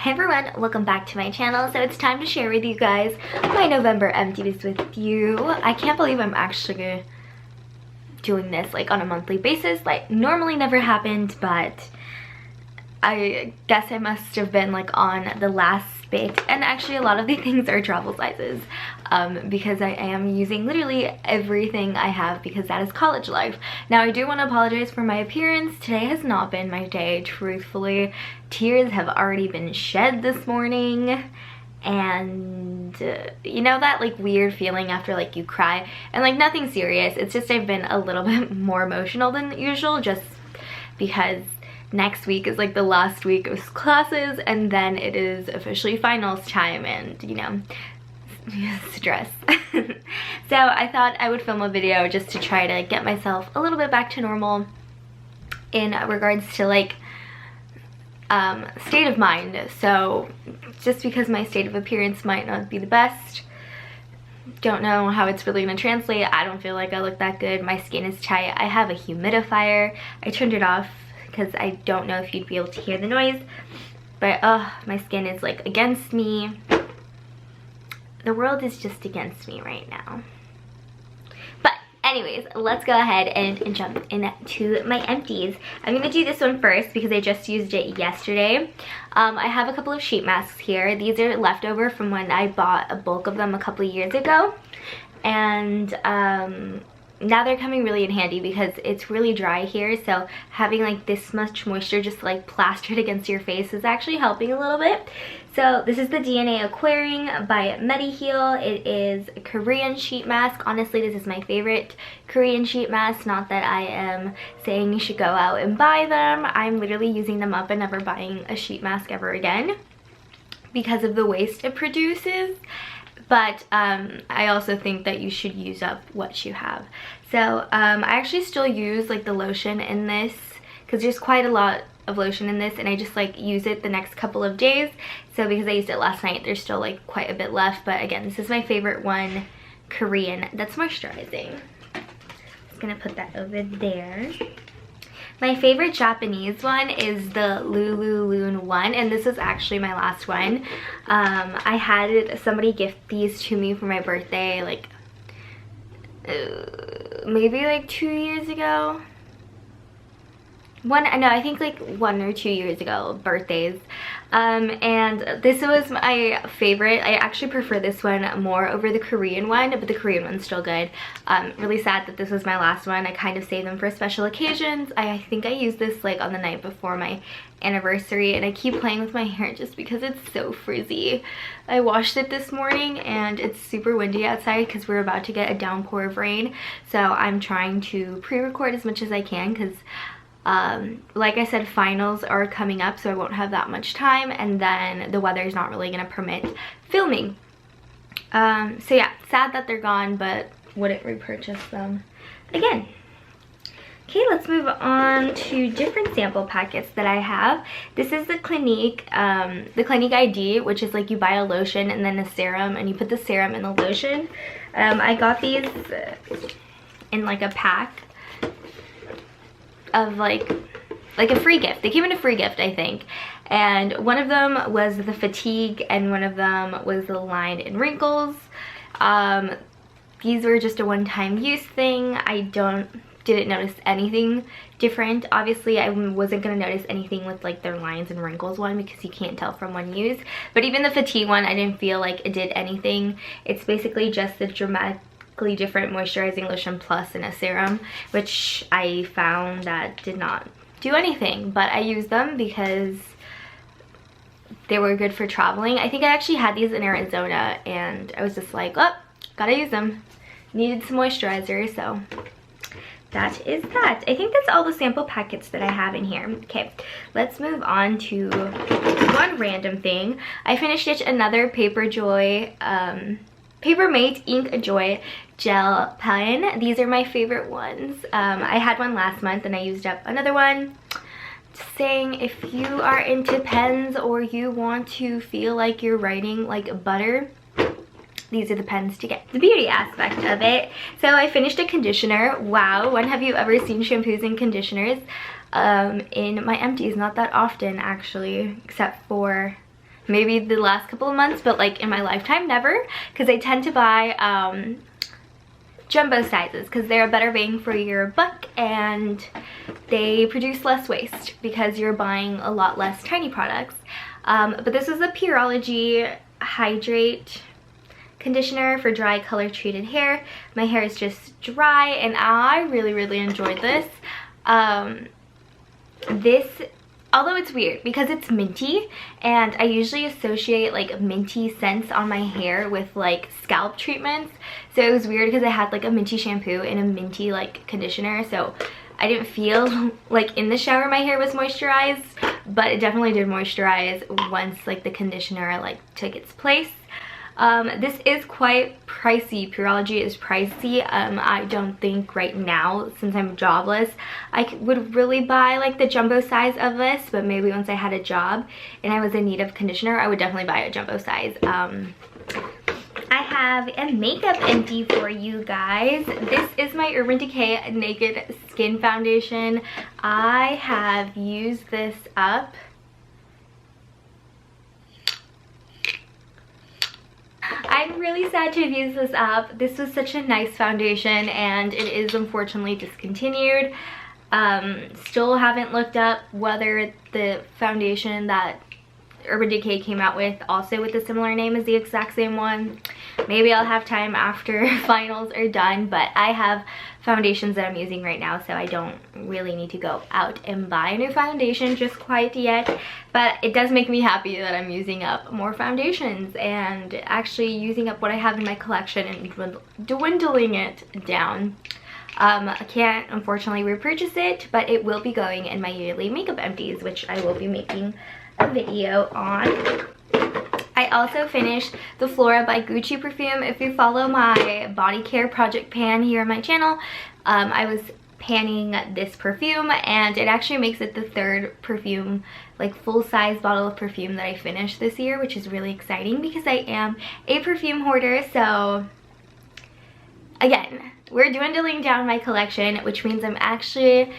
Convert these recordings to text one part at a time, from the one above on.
Hey everyone, welcome back to my channel. So it's time to share with you guys my November empties with you. I can't believe I'm actually doing this like on a monthly basis. Like normally never happened, but I guess I must have been like on the last bit. And actually a lot of the things are travel sizes because I am using literally everything I have because that is college life. Now I do want to apologize for my appearance. Today has not been my day, truthfully. Tears have already been shed this morning. And you know that like weird feeling after like you cry, and like nothing serious, it's just I've been a little bit more emotional than usual just because next week is like the last week of classes and then it is officially finals time and you know, stress. So I thought I would film a video just to try to get myself a little bit back to normal in regards to like state of mind. So just because my state of appearance might not be the best, don't know how it's really gonna translate. I don't feel like I look that good. My skin is tight. I have a humidifier. I turned it off because I don't know if you'd be able to hear the noise, but my skin is like against me. The world is just against me right now. But anyways, let's go ahead and jump into my empties. I'm gonna do this one first because I just used it yesterday. I have a couple of sheet masks here. These are leftover from when I bought a bulk of them a couple of years ago, and now they're coming really in handy because it's really dry here, so having like this much moisture just like plastered against your face is actually helping a little bit. So this is the DNA Aquaring by Mediheal. It is a Korean sheet mask. Honestly, this is my favorite Korean sheet mask. Not that I am saying you should go out and buy them. I'm literally using them up and never buying a sheet mask ever again because of the waste it produces. But I also think that you should use up what you have. So I actually still use like the lotion in this because there's quite a lot of lotion in this, and I just like use it the next couple of days. So because I used it last night, there's still like quite a bit left. But again, this is my favorite one, Korean, that's moisturizing. Just gonna put that over there. My favorite Japanese one is the Lululoon one, and this is actually my last one. I had somebody gift these to me for my birthday like maybe like 2 years ago. I think like 1 or 2 years ago, birthdays. And this was my favorite. I actually prefer this one more over the Korean one, but the Korean one's still good. Really sad that this was my last one. I kind of saved them for special occasions. I think I used this like on the night before my anniversary, and I keep playing with my hair just because it's so frizzy. I washed it this morning and it's super windy outside because we're about to get a downpour of rain. So I'm trying to pre-record as much as I can because like I said, finals are coming up, so I won't have that much time, and then the weather is not really gonna permit filming. So yeah, sad that they're gone, but wouldn't repurchase them again. Okay, let's move on to different sample packets that I have. This is the Clinique ID, which is like you buy a lotion and then a serum, and you put the serum in the lotion. I got these in like a pack of like a free gift. They came in a free gift, I think, and one of them was the fatigue and one of them was the line and wrinkles. These were just a one-time use thing. I didn't notice anything different. Obviously I wasn't gonna notice anything with like their lines and wrinkles one because you can't tell from one use, but even the fatigue one, I didn't feel like it did anything. It's basically just the dramatically different moisturizing lotion plus in a serum, which I found that did not do anything, but I used them because they were good for traveling. I think I actually had these in Arizona and I was just like, oh, gotta use them. Needed some moisturizer, so that is that. I think that's all the sample packets that I have in here. Okay, let's move on to one random thing. I finished another Papermate Ink Joy gel pen. These are my favorite ones. I had one last month and I used up another one. Just saying, if you are into pens or you want to feel like you're writing like butter, these are the pens to get. The beauty aspect of it. So I finished a conditioner. Wow, when have you ever seen shampoos and conditioners in my empties? Not that often actually, except for maybe the last couple of months, but like in my lifetime, never, because I tend to buy jumbo sizes because they're a better bang for your buck and they produce less waste because you're buying a lot less tiny products. But this is a Pureology Hydrate conditioner for dry color treated hair. My hair is just dry and I really enjoyed this. Although it's weird because it's minty, and I usually associate like minty scents on my hair with like scalp treatments, so it was weird because I had like a minty shampoo and a minty like conditioner, so I didn't feel like in the shower my hair was moisturized, but it definitely did moisturize once like the conditioner like took its place. This is quite pricey. Pureology is pricey. I don't think right now, since I'm jobless, I would really buy like the jumbo size of this, but maybe once I had a job and I was in need of conditioner, I would definitely buy a jumbo size. I have a makeup empty for you guys. This is my Urban Decay Naked Skin Foundation. I have used this up. I'm really sad to have used this up. This was such a nice foundation and it is unfortunately discontinued. Still haven't looked up whether the foundation that Urban Decay came out with, also with a similar name, is the exact same one. Maybe I'll have time after finals are done, but I have foundations that I'm using right now, so I don't really need to go out and buy a new foundation just quite yet. But it does make me happy that I'm using up more foundations and actually using up what I have in my collection and dwindling it down. I can't unfortunately repurchase it, but it will be going in my yearly makeup empties, which I will be making a video on. I also finished the Flora by Gucci perfume. If you follow my body care project pan here on my channel, I was panning this perfume and it actually makes it the third perfume, like full-size bottle of perfume that I finished this year, which is really exciting because I am a perfume hoarder. So again, we're dwindling down my collection, which means I'm actually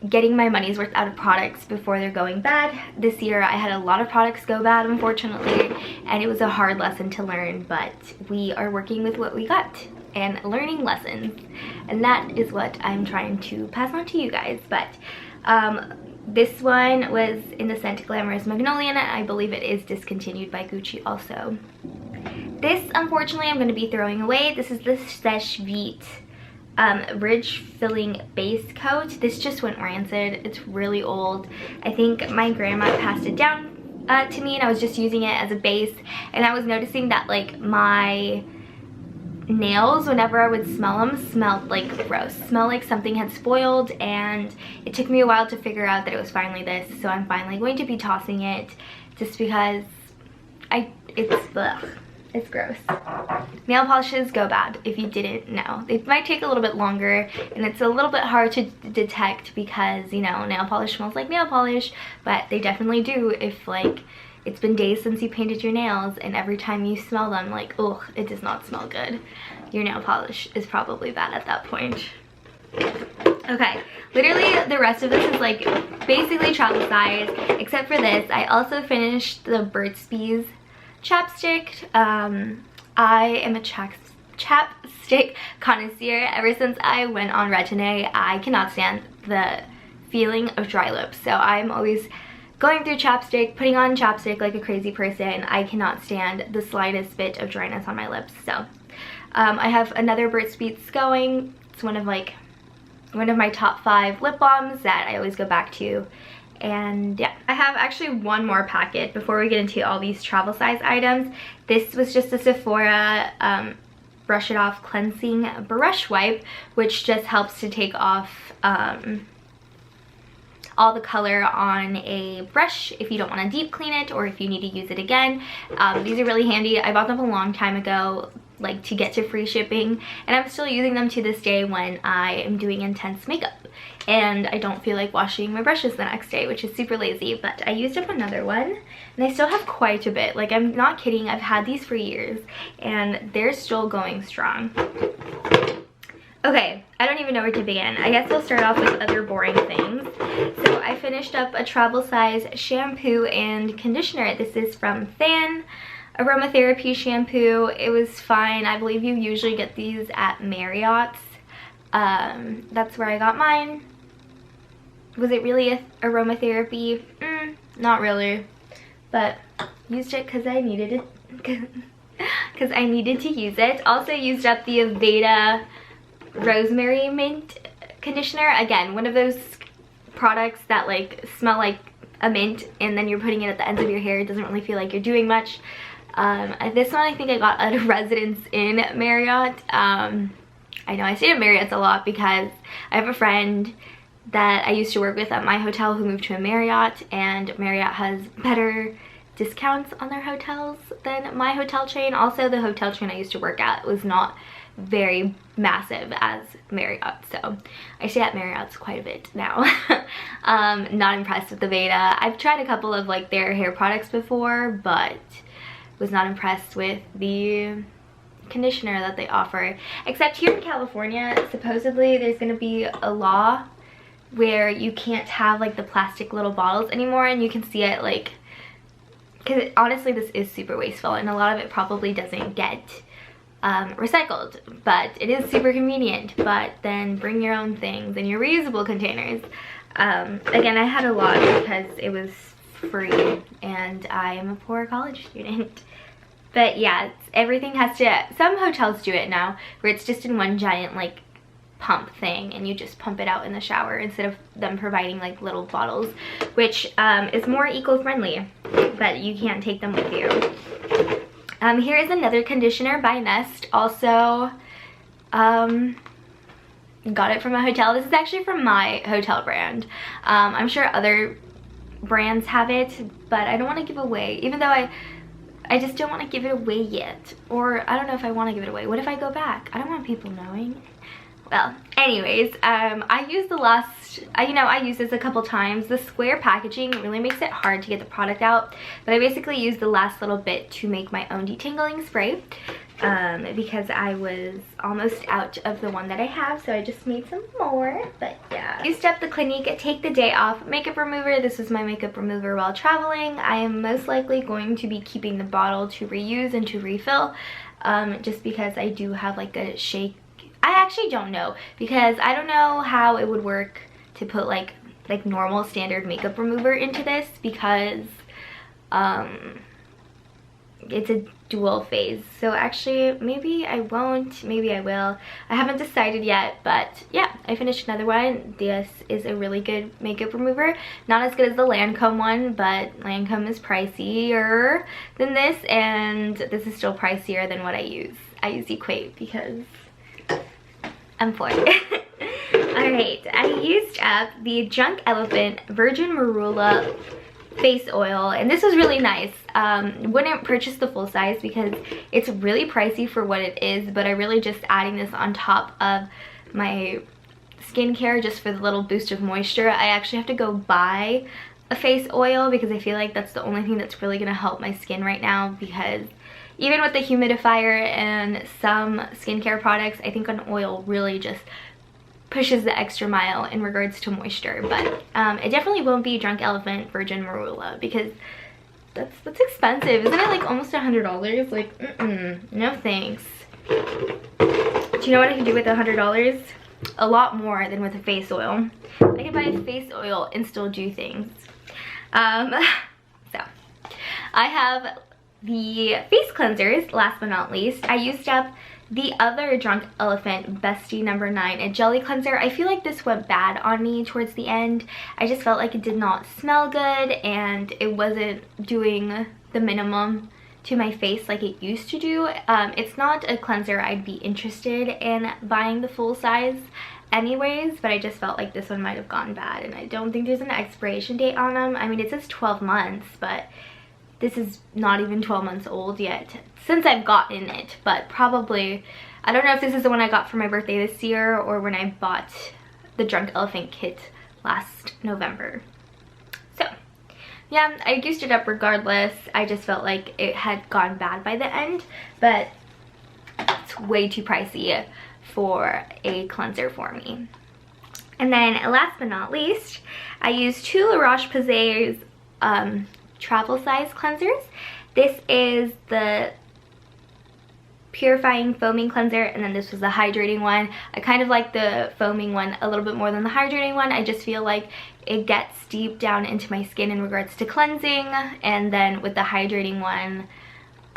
getting my money's worth out of products before they're going bad. This year I had a lot of products go bad, unfortunately, and it was a hard lesson to learn, but we are working with what we got and learning lessons, and that is what I'm trying to pass on to you guys. But this one was in the scent Glamorous Magnolia, and I believe it is discontinued by Gucci also. This, unfortunately, I'm going to be throwing away. This is the Seche Vite ridge filling base coat. This just went rancid. It's really old. I think my grandma passed it down to me and I was just using it as a base, and I was noticing that like my nails, whenever I would smell them, smelled like gross, smelled like something had spoiled, and it took me a while to figure out that it was finally this. So I'm finally going to be tossing it just because it's gross. Nail polishes go bad, if you didn't know. They might take a little bit longer and it's a little bit hard to detect because, you know, nail polish smells like nail polish, but they definitely do if like it's been days since you painted your nails and every time you smell them, like, ugh, it does not smell good. Your nail polish is probably bad at that point. Okay, literally the rest of this is like basically travel size except for this. I also finished the Burt's Bees chapstick. I am a chapstick connoisseur. Ever since I went on Retin-A, I cannot stand the feeling of dry lips, so I'm always going through chapstick, putting on chapstick like a crazy person. I cannot stand the slightest bit of dryness on my lips. So I have another Burt's Bees going. It's one of my top 5 lip balms that I always go back to. And yeah, I have actually one more packet before we get into all these travel size items. This was just a Sephora Brush It Off cleansing brush wipe, which just helps to take off all the color on a brush if you don't want to deep clean it or if you need to use it again. These are really handy. I bought them a long time ago, like to get to free shipping, and I'm still using them to this day when I am doing intense makeup and I don't feel like washing my brushes the next day, which is super lazy. But I used up another one and I still have quite a bit. Like, I'm not kidding, I've had these for years and they're still going strong. Okay, I don't even know where to begin. I guess I'll start off with other boring things. So I finished up a travel size shampoo and conditioner. This is from Fan Aromatherapy shampoo. It was fine. I believe you usually get these at Marriott's. That's where I got mine. Was it really a aromatherapy? Not really, but used it because I needed it. Because I needed to use it. Also used up the Aveda Rosemary Mint conditioner. Again, one of those products that like smell like a mint, and then you're putting it at the ends of your hair. It doesn't really feel like you're doing much. This one I think I got at a Residence Inn Marriott. I know I stay at Marriott's a lot because I have a friend that I used to work with at my hotel who moved to a Marriott, and Marriott has better discounts on their hotels than my hotel chain. Also, the hotel chain I used to work at was not very massive as Marriott, so I stay at Marriott's quite a bit now. Not impressed with the Aveda. I've tried a couple of like their hair products before, but was not impressed with the conditioner that they offer. Except here in California, supposedly there's gonna be a law where you can't have like the plastic little bottles anymore, and you can see it like, because honestly this is super wasteful and a lot of it probably doesn't get recycled, but it is super convenient. But then bring your own things in your reusable containers. Again, I had a lot because it was free and I am a poor college student. But yeah, everything has to, some hotels do it now where it's just in one giant like pump thing and you just pump it out in the shower instead of them providing like little bottles, which is more eco-friendly, but you can't take them with you. Here is another conditioner by Nest. Also got it from a hotel. This is actually from my hotel brand. I'm sure other brands have it, but I don't want to give away, even though I just don't want to give it away yet. Or I don't know if I want to give it away. What if I go back? I don't want people knowing. Well, anyways, I used the last, I used this a couple times. The square packaging really makes it hard to get the product out, but I basically used the last little bit to make my own detangling spray because I was almost out of the one that I have, so I just made some more. But yeah, used up the Clinique Take the Day Off makeup remover. This was my makeup remover while traveling. I am most likely going to be keeping the bottle to reuse and to refill, just because I do have like a shake. I actually don't know, because I don't know how it would work to put like normal standard makeup remover into this, because it's a dual phase. So actually maybe I won't, maybe I will. I haven't decided yet, but yeah, I finished another one. This is a really good makeup remover. Not as good as the Lancome one, but Lancome is pricier than this, and this is still pricier than what I use. I use Equate because I'm poor. Alright, I used up the Drunk Elephant Virgin Marula face oil, and this was really nice. Wouldn't purchase the full size because it's really pricey for what it is, but I really just adding this on top of my skincare just for the little boost of moisture. I actually have to go buy a face oil because I feel like that's the only thing that's really gonna help my skin right now, because even with the humidifier and some skincare products, I think an oil really just pushes the extra mile in regards to moisture. But it definitely won't be Drunk Elephant Virgin Marula, because that's expensive. Isn't it like almost $100? Like, no thanks. Do you know what I can do with $100? A lot more than with a face oil. I can buy a face oil and still do things. So I have the face cleansers. Last but not least, I used up the other Drunk Elephant Bestie number 9, a jelly cleanser. I feel like this went bad on me towards the end. I just felt like it did not smell good and it wasn't doing the minimum to my face like it used to do. It's not a cleanser I'd be interested in buying the full size anyways, but I just felt like this one might have gone bad, and I don't think there's an expiration date on them. I mean, it says 12 months, but this is not even 12 months old yet since I've gotten it. But probably, I don't know if this is the one I got for my birthday this year or when I bought the Drunk Elephant kit last November. So yeah, I used it up regardless. I just felt like it had gone bad by the end, but it's way too pricey for a cleanser for me. And then last but not least, I use two La Roche-Posay's travel size cleansers. This is the purifying foaming cleanser, and then this was the hydrating one. I kind of like the foaming one a little bit more than the hydrating one. I just feel like it gets deep down into my skin in regards to cleansing, and then with the hydrating one,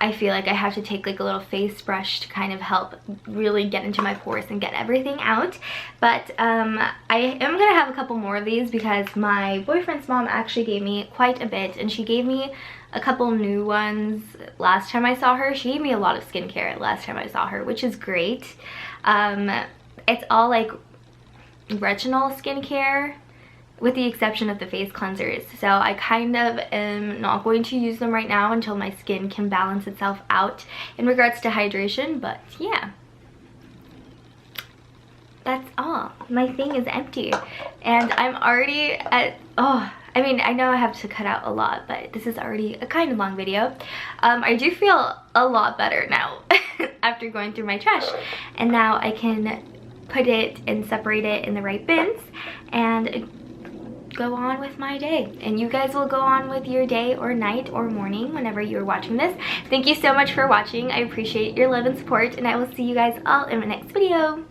I feel like I have to take like a little face brush to kind of help really get into my pores and get everything out. But I am gonna have a couple more of these because my boyfriend's mom actually gave me quite a bit, and she gave me a couple new ones last time I saw her. She gave me a lot of skincare last time I saw her, which is great. It's all like retinol skincare, with the exception of the face cleansers. So I kind of am not going to use them right now until my skin can balance itself out in regards to hydration. But yeah, that's all. My thing is empty, and I'm already at, I mean, I know I have to cut out a lot, but this is already a kind of long video. I do feel a lot better now after going through my trash, and now I can put it and separate it in the right bins and go on with my day. And you guys will go on with your day or night or morning whenever you're watching this. Thank you so much for watching. I appreciate your love and support, and I will see you guys all in my next video.